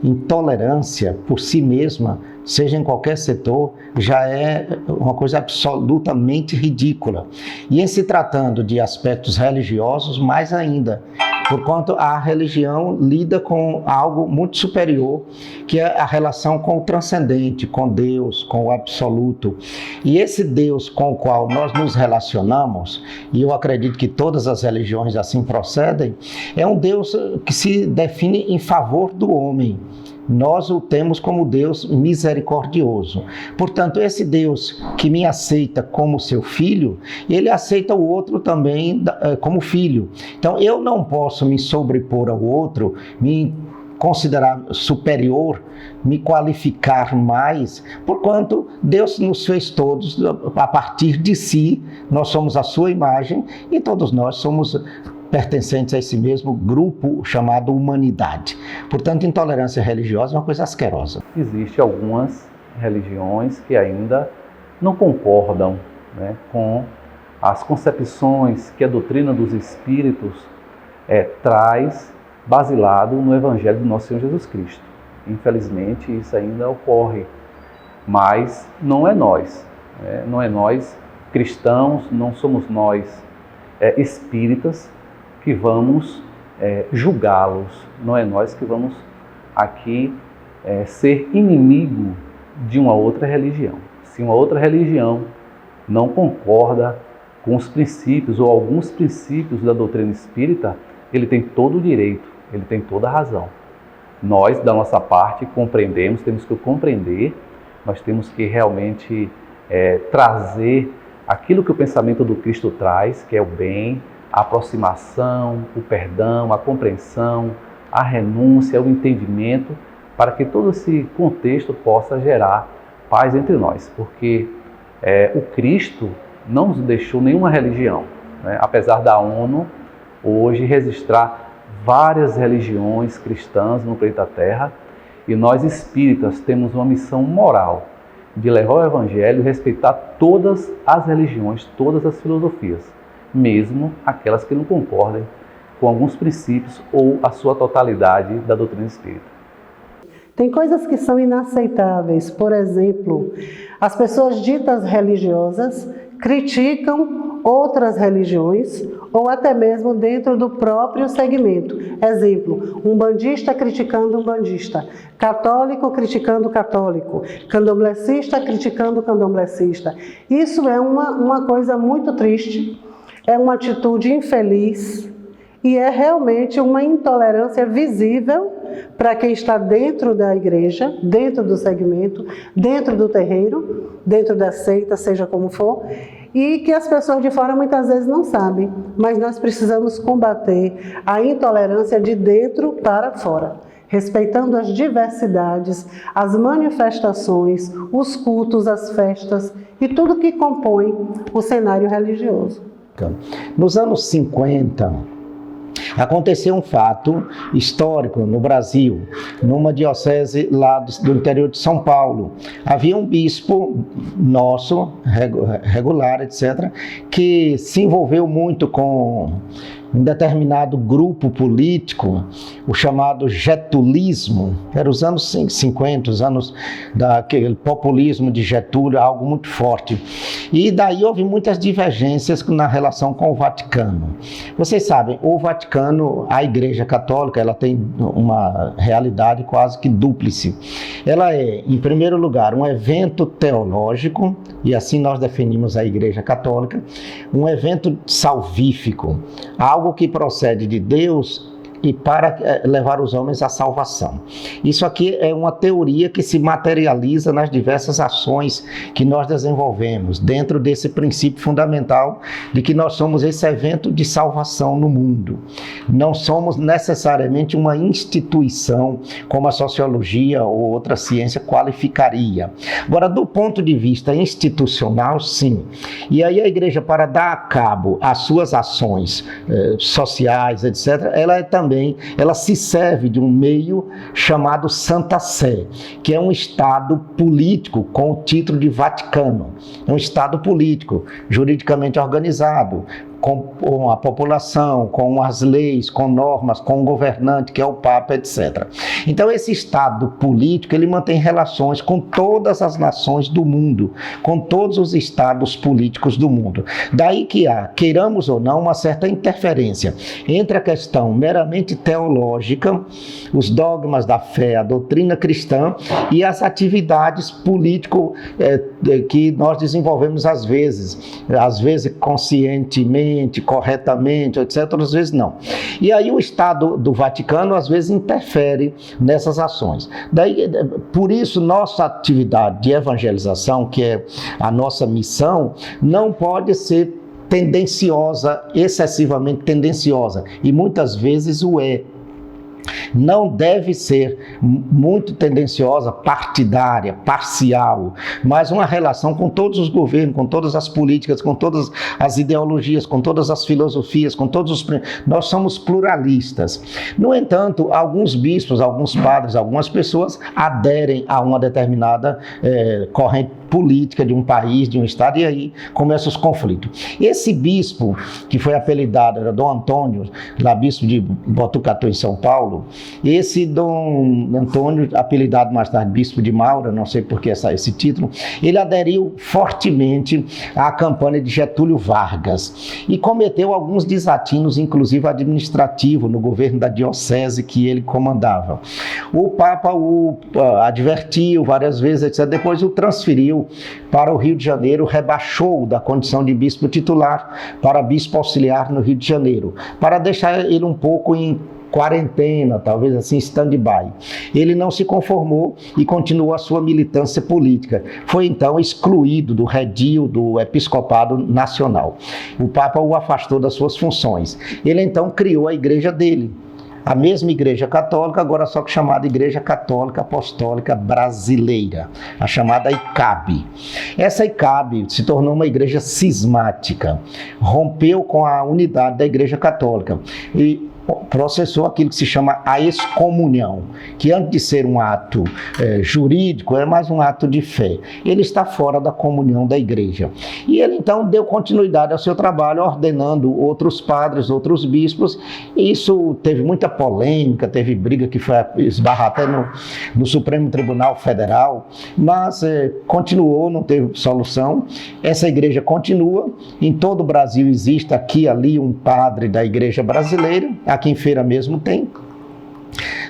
intolerância por si mesma, seja em qualquer setor, já é uma coisa absolutamente ridícula. E em se tratando de aspectos religiosos, mais ainda, porquanto a religião lida com algo muito superior, que é a relação com o transcendente, com Deus, com o absoluto. E esse Deus com o qual nós nos relacionamos, e eu acredito que todas as religiões assim procedem, é um Deus que se define em favor do homem. Nós o temos como Deus misericordioso. Portanto, esse Deus que me aceita como seu filho, ele aceita o outro também como filho. Então, eu não posso me sobrepor ao outro, me considerar superior, me qualificar mais, porquanto Deus nos fez todos a partir de si, nós somos a sua imagem e todos nós somos pertencentes a esse mesmo grupo chamado humanidade. Portanto, intolerância religiosa é uma coisa asquerosa. Existem algumas religiões que ainda não concordam, né, com as concepções que a doutrina dos Espíritos traz basilado no Evangelho do nosso Senhor Jesus Cristo. Infelizmente, isso ainda ocorre, mas não é nós, né? Não é nós cristãos, não somos nós espíritas que vamos julgá-los, não é nós que vamos aqui ser inimigo de uma outra religião. Se uma outra religião não concorda com os princípios ou alguns princípios da doutrina espírita, ele tem todo o direito, ele tem toda a razão. Nós, da nossa parte, compreendemos, temos que compreender, nós temos que realmente trazer aquilo que o pensamento do Cristo traz, que é o bem, a aproximação, o perdão, a compreensão, a renúncia, o entendimento, para que todo esse contexto possa gerar paz entre nós, porque o Cristo não nos deixou nenhuma religião, né? Apesar da ONU hoje registrar várias religiões cristãs no planeta Terra, e nós espíritas temos uma missão moral de levar o Evangelho e respeitar todas as religiões, todas as filosofias, mesmo aquelas que não concordem com alguns princípios ou a sua totalidade da doutrina espírita. Tem coisas que são inaceitáveis. Por exemplo, as pessoas ditas religiosas criticam outras religiões ou até mesmo dentro do próprio segmento. Exemplo, um bandista criticando um bandista, católico criticando católico, candomblessista criticando candomblessista. Isso é uma coisa muito triste, é uma atitude infeliz e é realmente uma intolerância visível para quem está dentro da igreja, dentro do segmento, dentro do terreiro, dentro da seita, seja como for, e que as pessoas de fora muitas vezes não sabem, mas nós precisamos combater a intolerância de dentro para fora, respeitando as diversidades, as manifestações, os cultos, as festas e tudo que compõe o cenário religioso. Nos anos 50, aconteceu um fato histórico no Brasil, numa diocese lá do interior de São Paulo. Havia um bispo nosso, regular, etc., que se envolveu muito com um determinado grupo político, o chamado getulismo. Era os anos 50, os anos daquele populismo de Getúlio, algo muito forte. E daí houve muitas divergências na relação com o Vaticano. Vocês sabem, o Vaticano, a Igreja Católica, ela tem uma realidade quase que dúplice. Ela é, em primeiro lugar, um evento teológico, e assim nós definimos a Igreja Católica, um evento salvífico, algo que procede de Deus e para levar os homens à salvação. Isso aqui é uma teoria que se materializa nas diversas ações que nós desenvolvemos, dentro desse princípio fundamental de que nós somos esse evento de salvação no mundo. Não somos necessariamente uma instituição, como a sociologia ou outra ciência qualificaria. Agora, do ponto de vista institucional, sim. E aí a igreja, para dar a cabo às suas ações sociais, etc., ela se serve de um meio chamado Santa Sé, que é um Estado político com o título de Vaticano. É um Estado político, juridicamente organizado, com a população, com as leis, com normas, com o governante, que é o Papa, etc. Então, esse Estado político, ele mantém relações com todas as nações do mundo, com todos os estados políticos do mundo. Daí que há, queiramos ou não, uma certa interferência entre a questão meramente teológica, os dogmas da fé, a doutrina cristã, e as atividades político que nós desenvolvemos às vezes conscientemente, corretamente, etc., às vezes não. E aí o Estado do Vaticano, às vezes, interfere nessas ações. Daí, por isso, nossa atividade de evangelização, que é a nossa missão, não pode ser tendenciosa, excessivamente tendenciosa, e muitas vezes o é. Não deve ser muito tendenciosa, partidária, parcial, mas uma relação com todos os governos, com todas as políticas, com todas as ideologias, com todas as filosofias, com todos os... Nós somos pluralistas. No entanto, alguns bispos, alguns padres, algumas pessoas aderem a uma determinada corrente política de um país, de um estado, e aí começam os conflitos. Esse bispo, que foi apelidado, era Dom Antônio, lá bispo de Botucatu, em São Paulo, esse Dom Antônio, apelidado mais tarde bispo de Maura, não sei por que esse título, ele aderiu fortemente à campanha de Getúlio Vargas e cometeu alguns desatinos, inclusive administrativos, no governo da diocese que ele comandava. O Papa o advertiu várias vezes, etc. Depois o transferiu para o Rio de Janeiro, rebaixou da condição de bispo titular para bispo auxiliar no Rio de Janeiro, para deixar ele um pouco em quarentena, talvez assim, stand-by. Ele não se conformou e continuou a sua militância política. Foi então excluído do redil do episcopado nacional. O Papa o afastou das suas funções. Ele então criou a igreja dele, a mesma Igreja Católica, agora só que chamada Igreja Católica Apostólica Brasileira, a chamada ICAB. Essa ICAB se tornou uma igreja cismática, rompeu com a unidade da Igreja Católica e processou aquilo que se chama a excomunhão, que antes de ser um ato jurídico, é mais um ato de fé. Ele está fora da comunhão da igreja. E ele então deu continuidade ao seu trabalho, ordenando outros padres, outros bispos. Isso teve muita polêmica, teve briga que foi esbarrar até no Supremo Tribunal Federal, mas continuou, não teve solução. Essa igreja continua, em todo o Brasil existe aqui e ali um padre da igreja brasileira, aqui em Feira mesmo tem.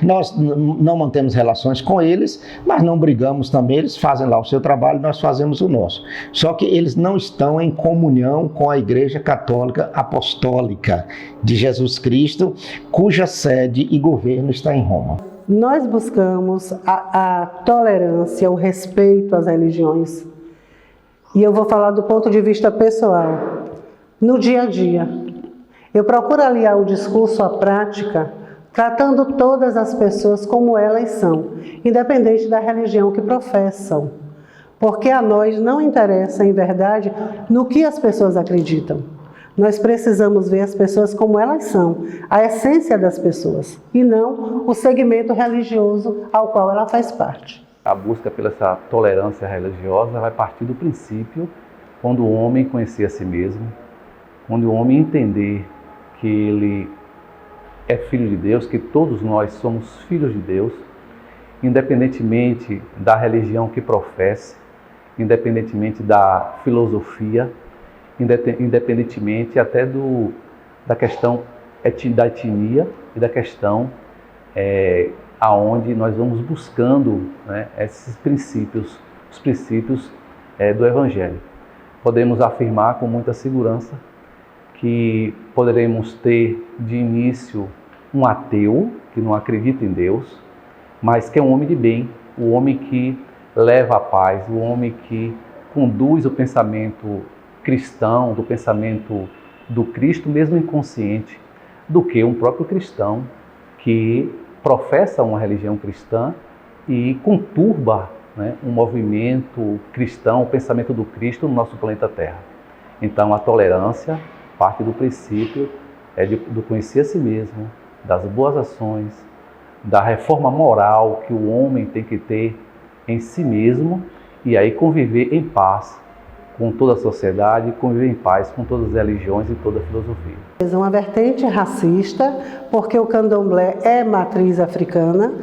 Nós não mantemos relações com eles, mas não brigamos também. Eles fazem lá o seu trabalho, nós fazemos o nosso. Só que eles não estão em comunhão com a Igreja Católica Apostólica de Jesus Cristo, cuja sede e governo está em Roma. Nós buscamos a tolerância, o respeito às religiões. E eu vou falar do ponto de vista pessoal. No dia a dia, eu procuro aliar o discurso à prática, tratando todas as pessoas como elas são, independente da religião que professam. Porque a nós não interessa, em verdade, no que as pessoas acreditam. Nós precisamos ver as pessoas como elas são, a essência das pessoas, e não o segmento religioso ao qual ela faz parte. A busca pela essa tolerância religiosa vai partir do princípio, quando o homem conhecer a si mesmo, quando o homem entender que ele é filho de Deus, que todos nós somos filhos de Deus, independentemente da religião que professe, independentemente da filosofia, independentemente até da questão da etnia e da questão aonde nós vamos buscando, né, esses princípios, os princípios do Evangelho. Podemos afirmar com muita segurança que poderemos ter de início um ateu que não acredita em Deus, mas que é um homem de bem, o homem que leva a paz, o homem que conduz o pensamento cristão, do pensamento do Cristo, mesmo inconsciente, do que um próprio cristão que professa uma religião cristã e conturba, né, um movimento cristão, o pensamento do Cristo no nosso planeta Terra. Então a tolerância parte do princípio do conhecer a si mesmo, das boas ações, da reforma moral que o homem tem que ter em si mesmo e aí conviver em paz com toda a sociedade e conviver em paz com todas as religiões e toda a filosofia. É uma vertente racista, porque o candomblé é matriz africana,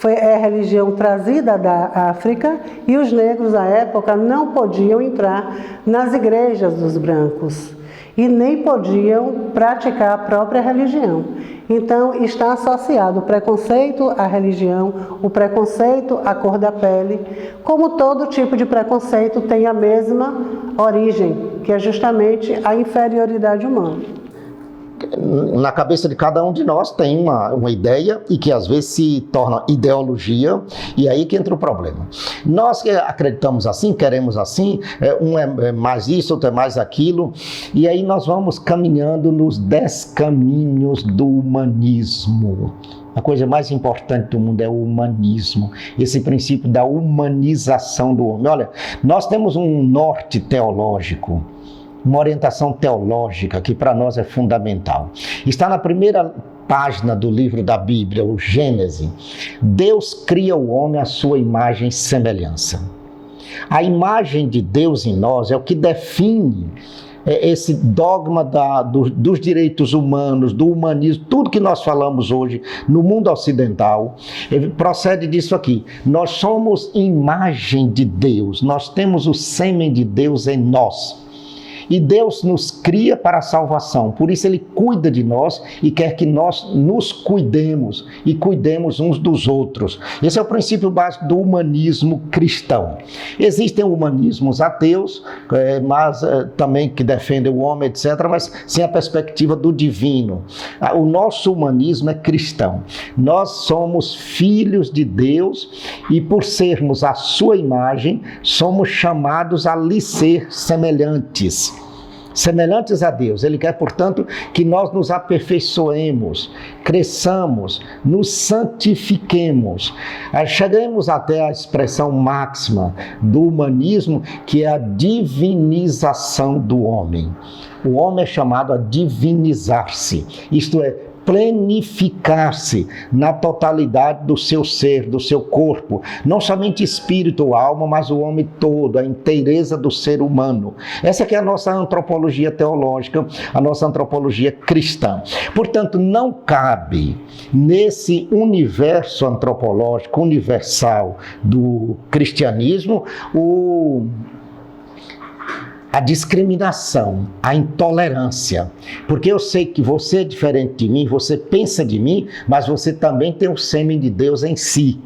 é religião trazida da África, e os negros à época não podiam entrar nas igrejas dos brancos e nem podiam praticar a própria religião. Então está associado o preconceito à religião, o preconceito à cor da pele, como todo tipo de preconceito tem a mesma origem, que é justamente a inferioridade humana. Na cabeça de cada um de nós tem uma ideia e que às vezes se torna ideologia, e aí que entra o problema. Nós que acreditamos assim, queremos assim, um é mais isso, outro é mais aquilo, e aí nós vamos caminhando nos 10 caminhos do humanismo. A coisa mais importante do mundo é o humanismo, esse princípio da humanização do homem. Olha, nós temos um norte teológico, uma orientação teológica que para nós é fundamental. Está na primeira página do livro da Bíblia, o Gênesis. Deus cria o homem à sua imagem e semelhança. A imagem de Deus em nós é o que define esse dogma dos direitos humanos, do humanismo, tudo que nós falamos hoje no mundo ocidental, procede disso aqui. Nós somos imagem de Deus, nós temos o sêmen de Deus em nós. E Deus nos cria para a salvação, por isso Ele cuida de nós e quer que nós nos cuidemos e cuidemos uns dos outros. Esse é o princípio básico do humanismo cristão. Existem humanismos ateus, mas também que defendem o homem, etc., mas sem a perspectiva do divino. O nosso humanismo é cristão. Nós somos filhos de Deus e por sermos a sua imagem, somos chamados a lhe ser semelhantes a Deus. Ele quer, portanto, que nós nos aperfeiçoemos, cresçamos, nos santifiquemos. Chegamos até a expressão máxima do humanismo, que é a divinização do homem. O homem é chamado a divinizar-se, isto é, plenificar-se na totalidade do seu ser, do seu corpo, não somente espírito ou alma, mas o homem todo, a inteireza do ser humano. Essa que é a nossa antropologia teológica, a nossa antropologia cristã. Portanto, não cabe nesse universo antropológico universal do cristianismo a discriminação, a intolerância, porque eu sei que você é diferente de mim, você pensa de mim, mas você também tem o sêmen de Deus em si.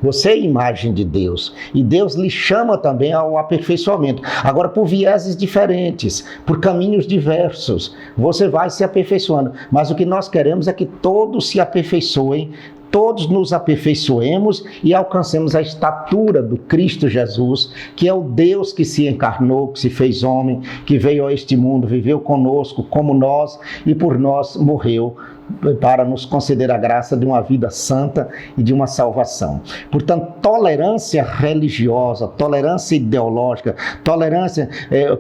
Você é a imagem de Deus e Deus lhe chama também ao aperfeiçoamento. Agora, por vieses diferentes, por caminhos diversos, você vai se aperfeiçoando, mas o que nós queremos é que todos se aperfeiçoem, todos nos aperfeiçoemos e alcancemos a estatura do Cristo Jesus, que é o Deus que se encarnou, que se fez homem, que veio a este mundo, viveu conosco como nós e por nós morreu para nos conceder a graça de uma vida santa e de uma salvação. Portanto, tolerância religiosa, tolerância ideológica, tolerância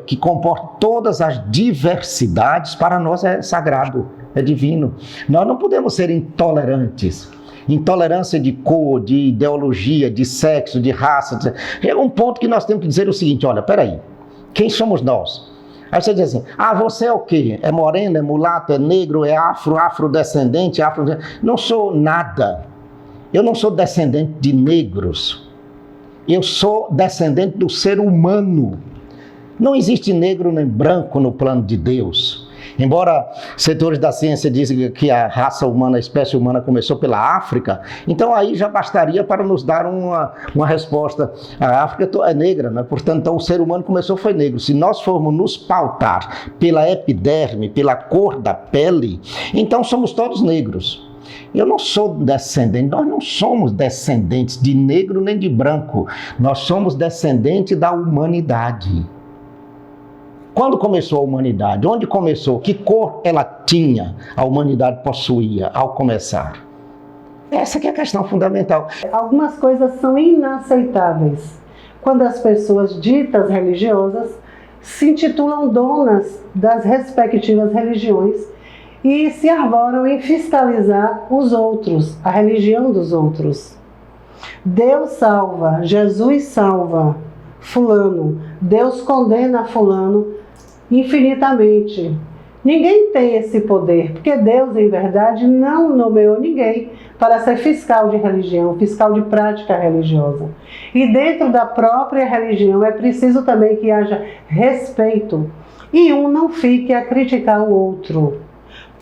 que comporta todas as diversidades, para nós é sagrado, é divino. Nós não podemos ser intolerantes. Intolerância de cor, de ideologia, de sexo, de raça. É um ponto que nós temos que dizer o seguinte: olha, peraí, quem somos nós? Aí você diz assim: você é o quê? É moreno, é mulato, é negro, é afrodescendente, Não sou nada. Eu não sou descendente de negros. Eu sou descendente do ser humano. Não existe negro nem branco no plano de Deus. Embora setores da ciência dizem que a raça humana, a espécie humana começou pela África, então aí já bastaria para nos dar uma resposta. A África é negra, né? Portanto, então, o ser humano começou foi negro. Se nós formos nos pautar pela epiderme, pela cor da pele, então somos todos negros. Eu não sou descendente, nós não somos descendentes de negro nem de branco, nós somos descendentes da humanidade. Quando começou a humanidade? Onde começou? Que cor ela tinha, a humanidade possuía ao começar? Essa que é a questão fundamental. Algumas coisas são inaceitáveis quando as pessoas ditas religiosas se intitulam donas das respectivas religiões e se arvoram em fiscalizar os outros, a religião dos outros. Deus salva, Jesus salva, fulano. Deus condena fulano infinitamente. Ninguém tem esse poder, porque Deus, em verdade, não nomeou ninguém para ser fiscal de religião, fiscal de prática religiosa. E dentro da própria religião é preciso também que haja respeito e um não fique a criticar o outro.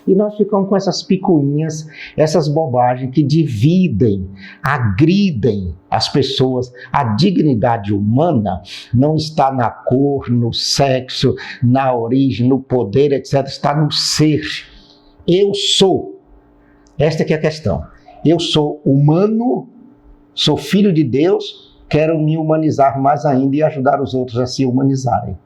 E nós ficamos com essas picuinhas, essas bobagens que dividem, agridem as pessoas. A dignidade humana não está na cor, no sexo, na origem, no poder, etc. Está no ser. Eu sou. Esta que é a questão. Eu sou humano, sou filho de Deus, quero me humanizar mais ainda e ajudar os outros a se humanizarem.